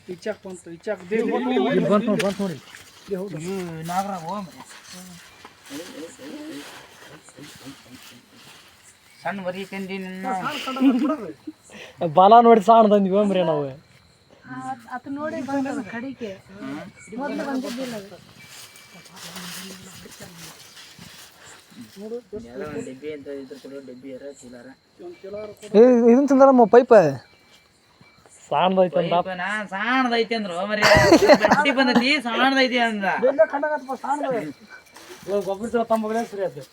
ಇಚ್ಚಾಕ್ ಬಂತು ಇಚ್ಚಾಕ್ ಬಂತು ನೋಡಿ ನಾಗರಾಗ ಸಣ್ಣ ಬರೀ ತಂದಿ ಬಾಲ ನೋಡಿ ಸಾಣ ತಂದ್ವಿ ಹೋಮ್ರಿ ನಾವು ಅದು ನೋಡಿ ಬಂದದ ಕಡಿಕೆ ಮೊದಲು ಬಂದಿದ್ದಿಲ್ಲ ಅದು ಡೆಬ್ಬಿ ಅಂತ ಇದ್ರ ಕೊಡೋ ಡೆಬ್ಬಿ ಯಾರ ಚೀಲಾರ ಇದನ್ನ ತಂದ್ರಮ್ಮ ಪೈಪ ಸಾಣದೈತೆ ಅಂತ ನಾ ಸಾಣದೈತಿ ಅಂದ್ರು ಮರಿ ಗಟ್ಟಿ ಬಂದೈತಿ ಸಾಣದೈತಿ ಅಂದ ಗೊಬ್ಬರ ತಂಬ ಸರಿ ಆಯ್ತು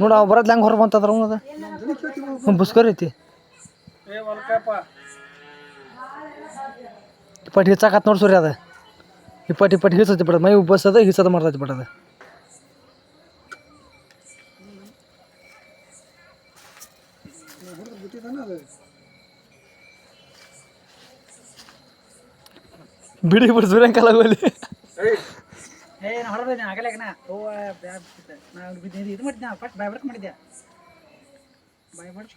ನೋಡ ಅವ್ ಬರದ್ ಹೆಂಗ್ ಹೊರ ಬಂತದ್ರ ಅದ ಬುಸ್ಕರ್ ಐತಿ ಇಪ್ಪಟ್ಟು ಹಿಚ್ಚಾಕತ್ ನೋಡಿ ಸೂರ್ಯ ಅದ ಇಪ್ಪಟ್ಟು ಹಿಸತಿ ಬಿಡದ ಮೈ ಬಸ್ ಅದ ಹಿಸದ ಮಾಡ್ತೈತಿ ಬಿಡದ ಬಿಡಿ ಬಿಡು ಸೂರ್ಯ ಕಾಲಾಗಲ್ಲಿ ನಾ ಹೊರಬಂದೆ ಆಗಲೇಕನ ನಾ ಇದು ಮಾಡಿದ್ದೆ ಫಸ್ಟ್ ಬಾಯ್ಬರ್ಕ್ ಮಾಡಿದ್ದೆ ಬಾಯ್ಬರ್ಕ್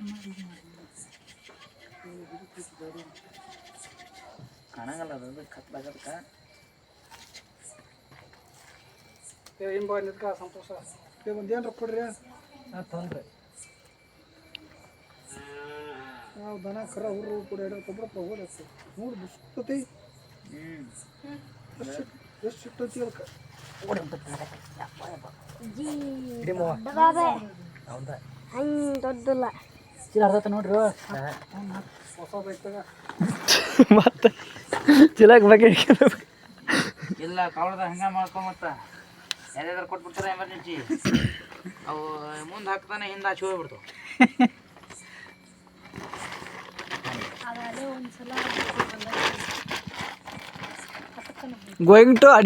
ಕಾಣಂಗಲ್ಲ ಅದು ಕತ್ಲಾಗದಕ್ಕ ಏನು ಬಾ ನಿದ್ಕ ಸಂತೋಷ ಒಂದು ಏನ್ರ ಕೊಡ್ರಿ ತೊಂದ್ರೆ ನಾವು ದನ ಕರ ಹುರು ಕೂಡ ಕೊಬ್ಬರಪ್ಪ ಹೋಗತ್ತೆ ನೋಡಿ ಬಿಸ್ತತಿ ಎಷ್ಟು ಸಿಟ್ಟತಿ ಅದಕ್ಕೆ ಹಂಗೆ ದೊಡ್ಡಲ್ಲ ಚೀಲ ಅರ್ಧತ್ತ ನೋಡ್ರಿ ಹೊಸ ಬೈತಾಗ ಮತ್ತೆ ಚೀಲಕ್ಕೆ ಬಗ್ಗೆ ಇಲ್ಲ ಕಾವಳದಾಗ ಹಂಗ ಮಾಡ್ಕೊಂಡ್ ಮತ್ತ ಯಾರ್ಯಾರು ಕೊಟ್ಬಿಡ್ತಾರ ಎಮರ್ಜೆನ್ಸಿ ಅವು ಮುಂದೆ ಹಾಕ್ತಾನೆ ಹಿಂದೆ ಆಚೆ ಹೋಗ್ಬಿಡ್ತಾವ ಅದೇ ಒಂದ್ಸಲ ಗೋಯಿಂಗ್ ಟು